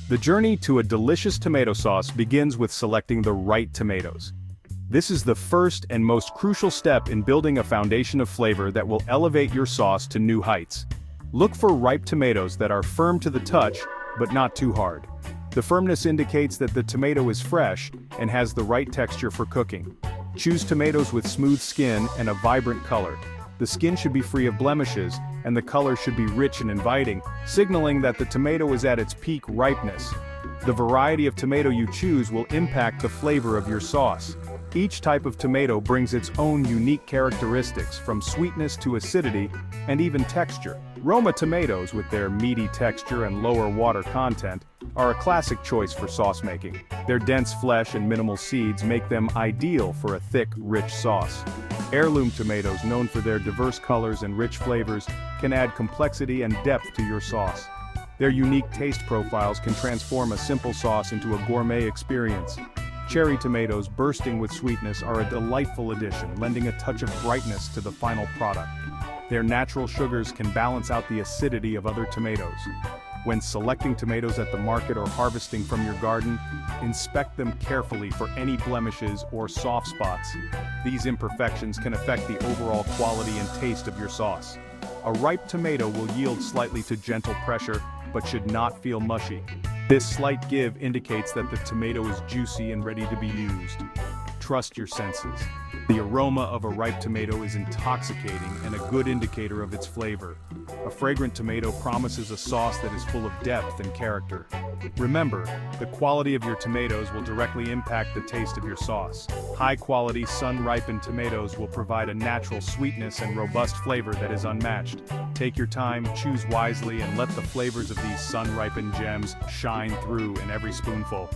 The journey to a delicious tomato sauce begins with selecting the right tomatoes. This is the first and most crucial step in building a foundation of flavor that will elevate your sauce to new heights. Look for ripe tomatoes that are firm to the touch, but not too hard. The firmness indicates that the tomato is fresh and has the right texture for cooking. Choose tomatoes with smooth skin and a vibrant color. The skin should be free of blemishes, and the color should be rich and inviting, signaling that the tomato is at its peak ripeness. The variety of tomato you choose will impact the flavor of your sauce. Each type of tomato brings its own unique characteristics, from sweetness to acidity, and even texture. Roma tomatoes, with their meaty texture and lower water content, are a classic choice for sauce making. Their dense flesh and minimal seeds make them ideal for a thick, rich sauce. Heirloom tomatoes, known for their diverse colors and rich flavors, can add complexity and depth to your sauce. Their unique taste profiles can transform a simple sauce into a gourmet experience. Cherry tomatoes, bursting with sweetness, are a delightful addition, lending a touch of brightness to the final product. Their natural sugars can balance out the acidity of other tomatoes. When selecting tomatoes at the market or harvesting from your garden, inspect them carefully for any blemishes or soft spots. These imperfections can affect the overall quality and taste of your sauce. A ripe tomato will yield slightly to gentle pressure, but should not feel mushy. This slight give indicates that the tomato is juicy and ready to be used. Trust your senses. The aroma of a ripe tomato is intoxicating and a good indicator of its flavor. A fragrant tomato promises a sauce that is full of depth and character. Remember, the quality of your tomatoes will directly impact the taste of your sauce. High-quality, sun-ripened tomatoes will provide a natural sweetness and robust flavor that is unmatched. Take your time, choose wisely, and let the flavors of these sun-ripened gems shine through in every spoonful.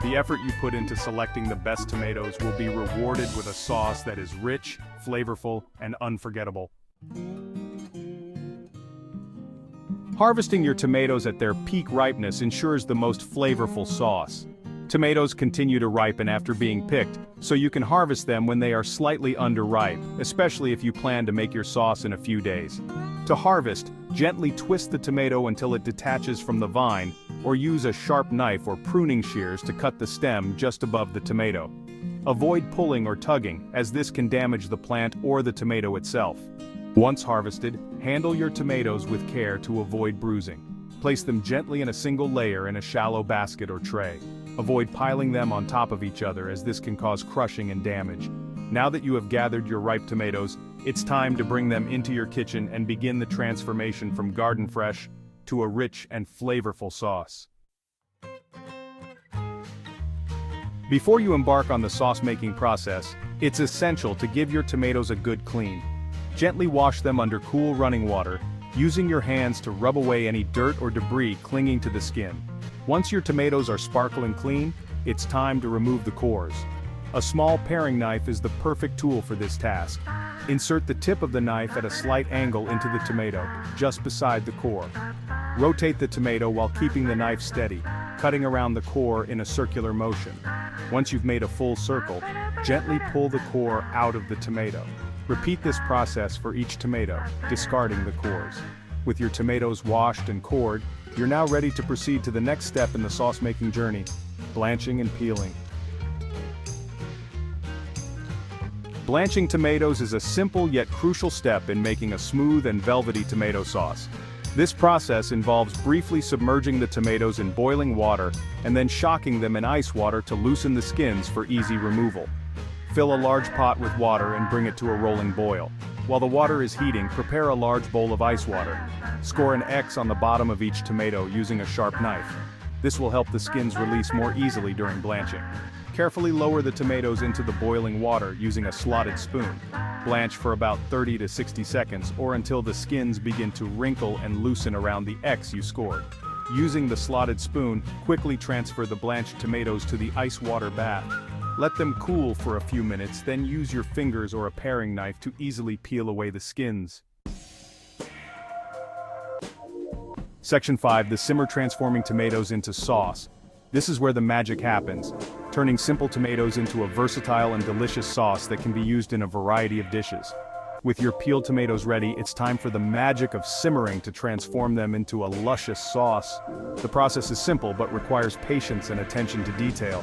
The effort you put into selecting the best tomatoes will be rewarded with a sauce that is rich, flavorful, and unforgettable. Harvesting your tomatoes at their peak ripeness ensures the most flavorful sauce. Tomatoes continue to ripen after being picked, so you can harvest them when they are slightly underripe, especially if you plan to make your sauce in a few days. To harvest, gently twist the tomato until it detaches from the vine, or use a sharp knife or pruning shears to cut the stem just above the tomato. Avoid pulling or tugging, as this can damage the plant or the tomato itself. Once harvested, handle your tomatoes with care to avoid bruising. Place them gently in a single layer in a shallow basket or tray. Avoid piling them on top of each other, as this can cause crushing and damage. Now that you have gathered your ripe tomatoes, it's time to bring them into your kitchen and begin the transformation from garden fresh to a rich and flavorful sauce. Before you embark on the sauce-making process, it's essential to give your tomatoes a good clean. Gently wash them under cool running water, using your hands to rub away any dirt or debris clinging to the skin. Once your tomatoes are sparkling clean, it's time to remove the cores. A small paring knife is the perfect tool for this task. Insert the tip of the knife at a slight angle into the tomato, just beside the core. Rotate the tomato while keeping the knife steady, cutting around the core in a circular motion. Once you've made a full circle, gently pull the core out of the tomato. Repeat this process for each tomato, discarding the cores. With your tomatoes washed and cored, you're now ready to proceed to the next step in the sauce-making journey: blanching and peeling. Blanching tomatoes is a simple yet crucial step in making a smooth and velvety tomato sauce. This process involves briefly submerging the tomatoes in boiling water and then shocking them in ice water to loosen the skins for easy removal. Fill a large pot with water and bring it to a rolling boil. While the water is heating, prepare a large bowl of ice water. Score an X on the bottom of each tomato using a sharp knife. This will help the skins release more easily during blanching. Carefully lower the tomatoes into the boiling water using a slotted spoon. Blanch for about 30 to 60 seconds or until the skins begin to wrinkle and loosen around the X you scored. Using the slotted spoon, quickly transfer the blanched tomatoes to the ice water bath. Let them cool for a few minutes, then use your fingers or a paring knife to easily peel away the skins. Section 5. The simmer, transforming tomatoes into sauce. This is where the magic happens, turning simple tomatoes into a versatile and delicious sauce that can be used in a variety of dishes. With your peeled tomatoes ready, it's time for the magic of simmering to transform them into a luscious sauce. The process is simple but requires patience and attention to detail.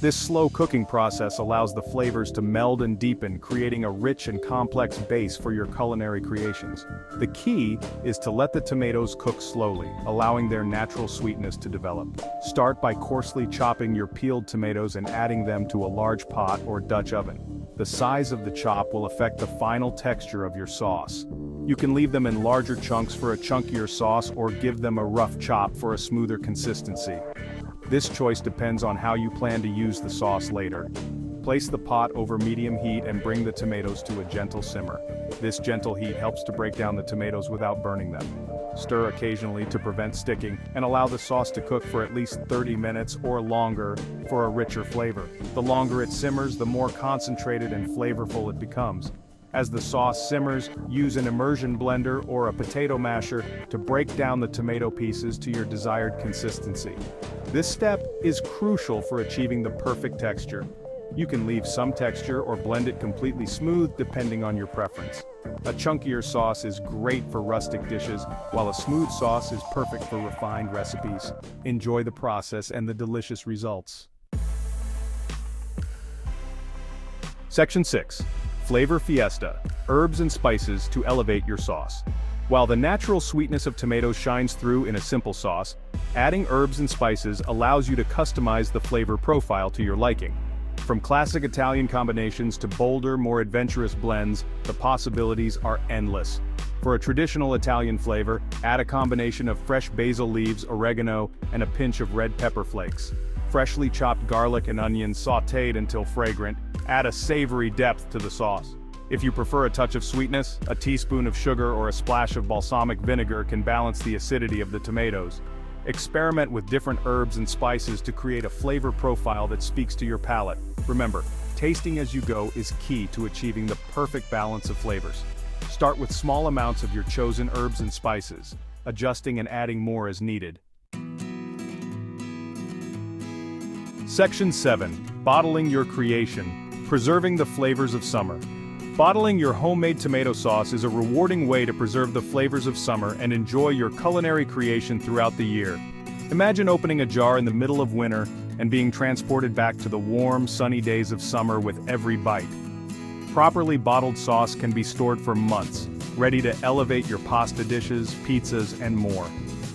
This slow cooking process allows the flavors to meld and deepen, creating a rich and complex base for your culinary creations. The key is to let the tomatoes cook slowly, allowing their natural sweetness to develop. Start by coarsely chopping your peeled tomatoes and adding them to a large pot or Dutch oven. The size of the chop will affect the final texture of your sauce. You can leave them in larger chunks for a chunkier sauce or give them a rough chop for a smoother consistency. This choice depends on how you plan to use the sauce later. Place the pot over medium heat and bring the tomatoes to a gentle simmer. This gentle heat helps to break down the tomatoes without burning them. Stir occasionally to prevent sticking, and allow the sauce to cook for at least 30 minutes or longer for a richer flavor. The longer it simmers, the more concentrated and flavorful it becomes. As the sauce simmers, use an immersion blender or a potato masher to break down the tomato pieces to your desired consistency. This step is crucial for achieving the perfect texture. You can leave some texture or blend it completely smooth depending on your preference. A chunkier sauce is great for rustic dishes, while a smooth sauce is perfect for refined recipes. Enjoy the process and the delicious results. Section 6. Flavor Fiesta, herbs and spices to elevate your sauce. While the natural sweetness of tomatoes shines through in a simple sauce, adding herbs and spices allows you to customize the flavor profile to your liking. From classic Italian combinations to bolder, more adventurous blends, the possibilities are endless. For a traditional Italian flavor, add a combination of fresh basil leaves, oregano, and a pinch of red pepper flakes. Freshly chopped garlic and onions sautéed until fragrant, add a savory depth to the sauce. If you prefer a touch of sweetness, a teaspoon of sugar or a splash of balsamic vinegar can balance the acidity of the tomatoes. Experiment with different herbs and spices to create a flavor profile that speaks to your palate. Remember, tasting as you go is key to achieving the perfect balance of flavors. Start with small amounts of your chosen herbs and spices, adjusting and adding more as needed. Section 7. Bottling your creation, preserving the flavors of summer. Bottling your homemade tomato sauce is a rewarding way to preserve the flavors of summer and enjoy your culinary creation throughout the year. Imagine opening a jar in the middle of winter and being transported back to the warm, sunny days of summer with every bite. Properly bottled sauce can be stored for months, ready to elevate your pasta dishes, pizzas, and more.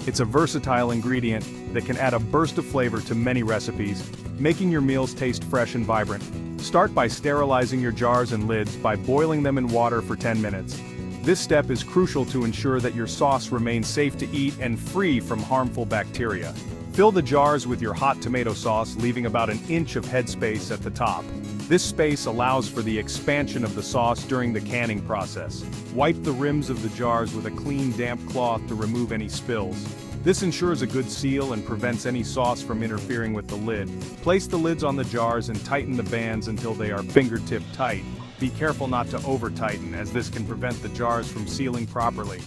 It's a versatile ingredient that can add a burst of flavor to many recipes, making your meals taste fresh and vibrant. Start by sterilizing your jars and lids by boiling them in water for 10 minutes. This step is crucial to ensure that your sauce remains safe to eat and free from harmful bacteria. Fill the jars with your hot tomato sauce, leaving about an inch of headspace at the top. This space allows for the expansion of the sauce during the canning process. Wipe the rims of the jars with a clean, damp cloth to remove any spills. This ensures a good seal and prevents any sauce from interfering with the lid. Place the lids on the jars and tighten the bands until they are fingertip tight. Be careful not to over-tighten, as this can prevent the jars from sealing properly.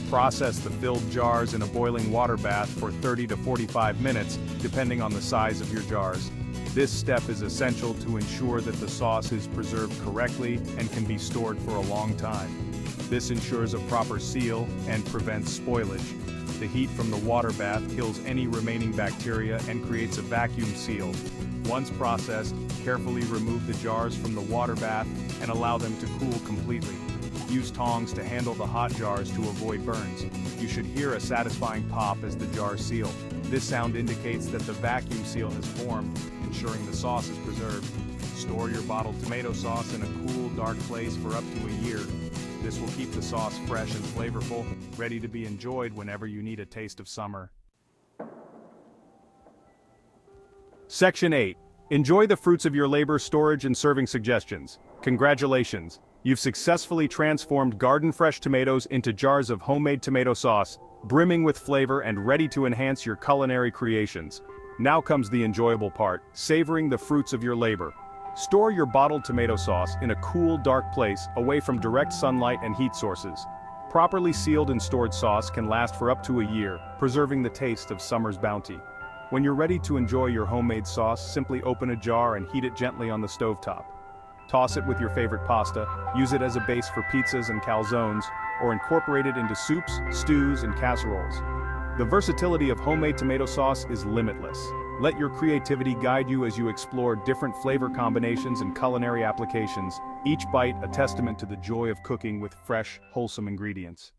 Process the filled jars in a boiling water bath for 30 to 45 minutes, depending on the size of your jars. This step is essential to ensure that the sauce is preserved correctly and can be stored for a long time. This ensures a proper seal and prevents spoilage. The heat from the water bath kills any remaining bacteria and creates a vacuum seal. Once processed, carefully remove the jars from the water bath and allow them to cool completely. Use tongs to handle the hot jars to avoid burns. You should hear a satisfying pop as the jars seal. This sound indicates that the vacuum seal has formed, ensuring the sauce is preserved. Store your bottled tomato sauce in a cool, dark place for up to a year. This will keep the sauce fresh and flavorful, ready to be enjoyed whenever you need a taste of summer. Section 8. Enjoy the fruits of your labor. Storage and serving suggestions. Congratulations! You've successfully transformed garden-fresh tomatoes into jars of homemade tomato sauce, brimming with flavor and ready to enhance your culinary creations. Now comes the enjoyable part, savoring the fruits of your labor. Store your bottled tomato sauce in a cool, dark place, away from direct sunlight and heat sources. Properly sealed and stored sauce can last for up to a year, preserving the taste of summer's bounty. When you're ready to enjoy your homemade sauce, simply open a jar and heat it gently on the stovetop. Toss it with your favorite pasta, use it as a base for pizzas and calzones, or incorporate it into soups, stews, and casseroles. The versatility of homemade tomato sauce is limitless. Let your creativity guide you as you explore different flavor combinations and culinary applications, each bite a testament to the joy of cooking with fresh, wholesome ingredients.